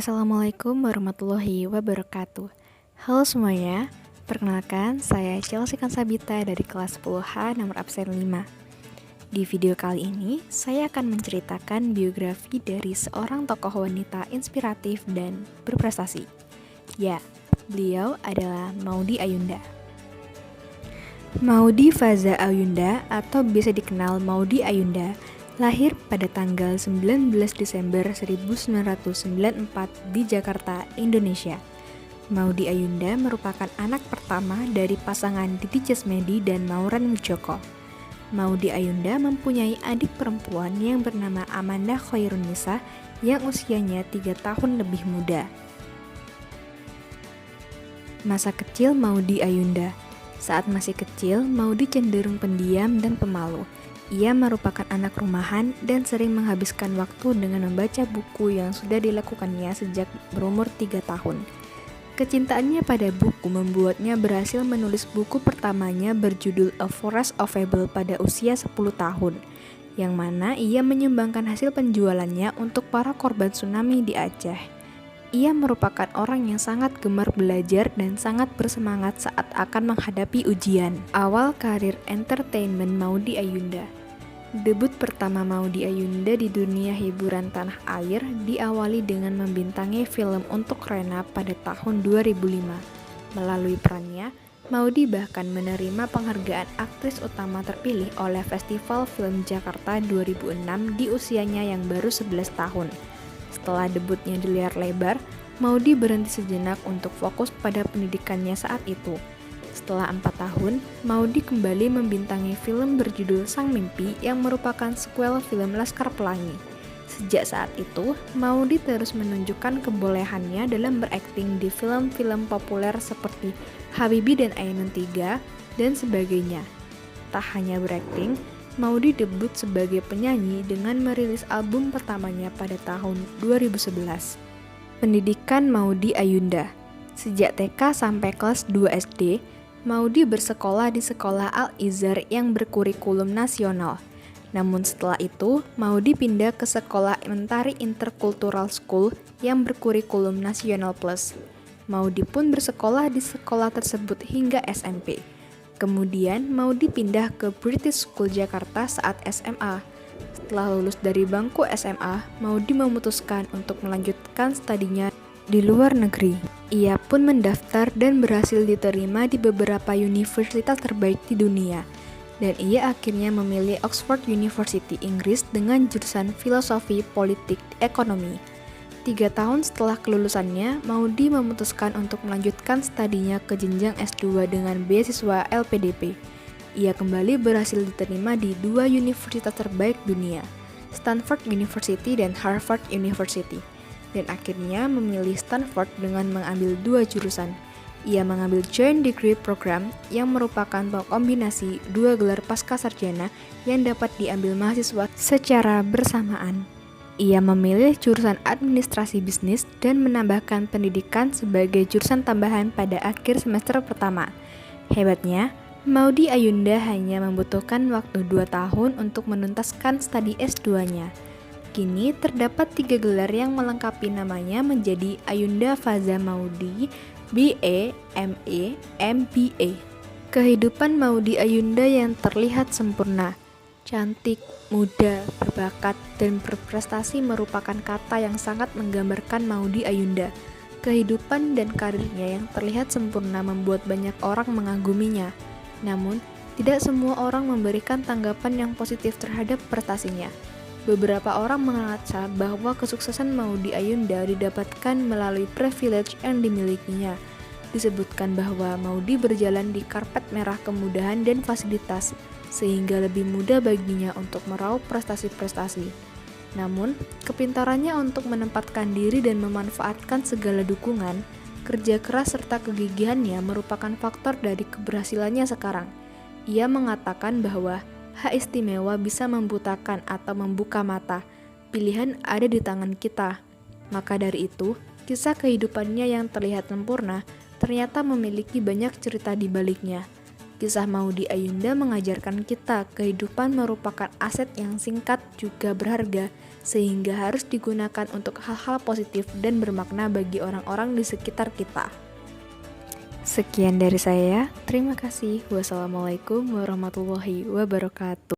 Assalamualaikum warahmatullahi wabarakatuh. Halo semuanya, perkenalkan saya Chelsea Kansabita dari kelas 10H nomor absen 5. Di video kali ini, saya akan menceritakan biografi dari seorang tokoh wanita inspiratif dan berprestasi. Ya, beliau adalah Maudy Ayunda. Maudy Faza Ayunda atau biasa dikenal Maudy Ayunda lahir pada tanggal 19 Desember 1994 di Jakarta, Indonesia. Maudy Ayunda merupakan anak pertama dari pasangan Didi Jasmedi dan Mauran Wijoko. Maudy Ayunda mempunyai adik perempuan yang bernama Amanda Khairunisa yang usianya 3 tahun lebih muda. Masa kecil Maudy Ayunda. Saat masih kecil, Maudy cenderung pendiam dan pemalu. Ia merupakan anak rumahan dan sering menghabiskan waktu dengan membaca buku yang sudah dilakukannya sejak berumur 3 tahun. Kecintaannya pada buku membuatnya berhasil menulis buku pertamanya berjudul A Forest of Fable pada usia 10 tahun, yang mana ia menyumbangkan hasil penjualannya untuk para korban tsunami di Aceh. Ia merupakan orang yang sangat gemar belajar dan sangat bersemangat saat akan menghadapi ujian. Awal karir entertainment Maudy Ayunda. Debut pertama Maudy Ayunda di dunia hiburan tanah air diawali dengan membintangi film untuk Rena pada tahun 2005. Melalui perannya, Maudy bahkan menerima penghargaan aktris utama terpilih oleh Festival Film Jakarta 2006 di usianya yang baru 11 tahun. Setelah debutnya di layar lebar, Maudy berhenti sejenak untuk fokus pada pendidikannya saat itu. Setelah 4 tahun, Maudy kembali membintangi film berjudul Sang Mimpi yang merupakan sequel film Laskar Pelangi. Sejak saat itu, Maudy terus menunjukkan kebolehannya dalam berakting di film-film populer seperti Habibie dan Ainun 3 dan sebagainya. Tak hanya berakting, Maudy debut sebagai penyanyi dengan merilis album pertamanya pada tahun 2011. Pendidikan Maudy Ayunda. Sejak TK sampai kelas 2 SD, Maudy bersekolah di Sekolah Al-Izhar yang berkurikulum nasional. Namun setelah itu, Maudy pindah ke Sekolah Mentari Intercultural School yang berkurikulum nasional plus. Maudy pun bersekolah di sekolah tersebut hingga SMP. Kemudian, Maudy pindah ke British School Jakarta saat SMA. Setelah lulus dari bangku SMA, Maudy memutuskan untuk melanjutkan studinya di luar negeri. Ia pun mendaftar dan berhasil diterima di beberapa universitas terbaik di dunia. Dan ia akhirnya memilih Oxford University Inggris dengan jurusan Filosofi Politik Ekonomi. 3 tahun setelah kelulusannya, Maudy memutuskan untuk melanjutkan studinya ke jenjang S2 dengan beasiswa LPDP. Ia kembali berhasil diterima di 2 universitas terbaik dunia, Stanford University dan Harvard University. Dan akhirnya memilih Stanford dengan mengambil 2 jurusan. Ia mengambil Joint Degree Program yang merupakan kombinasi 2 gelar pascasarjana yang dapat diambil mahasiswa secara bersamaan. Ia memilih jurusan Administrasi Bisnis dan menambahkan pendidikan sebagai jurusan tambahan pada akhir semester pertama. Hebatnya, Maudy Ayunda hanya membutuhkan waktu 2 tahun untuk menuntaskan studi S2-nya. Kini terdapat 3 gelar yang melengkapi namanya menjadi Ayunda Faza Maudy, BA, MA, MBA. Kehidupan Maudy Ayunda yang terlihat sempurna, cantik, muda, berbakat, dan berprestasi merupakan kata yang sangat menggambarkan Maudy Ayunda. Kehidupan dan karirnya yang terlihat sempurna membuat banyak orang mengaguminya. Namun, tidak semua orang memberikan tanggapan yang positif terhadap prestasinya. Beberapa orang mengaca bahwa kesuksesan Maudy Ayunda didapatkan melalui privilege yang dimilikinya. Disebutkan bahwa Maudy berjalan di karpet merah kemudahan dan fasilitas, sehingga lebih mudah baginya untuk meraup prestasi-prestasi. Namun, kepintarannya untuk menempatkan diri dan memanfaatkan segala dukungan, kerja keras serta kegigihannya merupakan faktor dari keberhasilannya sekarang. Ia mengatakan bahwa hak istimewa bisa membutakan atau membuka mata. Pilihan ada di tangan kita. Maka dari itu, kisah kehidupannya yang terlihat sempurna ternyata memiliki banyak cerita di baliknya. Kisah Maudy Ayunda mengajarkan kita kehidupan merupakan aset yang singkat juga berharga, sehingga harus digunakan untuk hal-hal positif dan bermakna bagi orang-orang di sekitar kita. Sekian dari saya, terima kasih. Wassalamualaikum warahmatullahi wabarakatuh.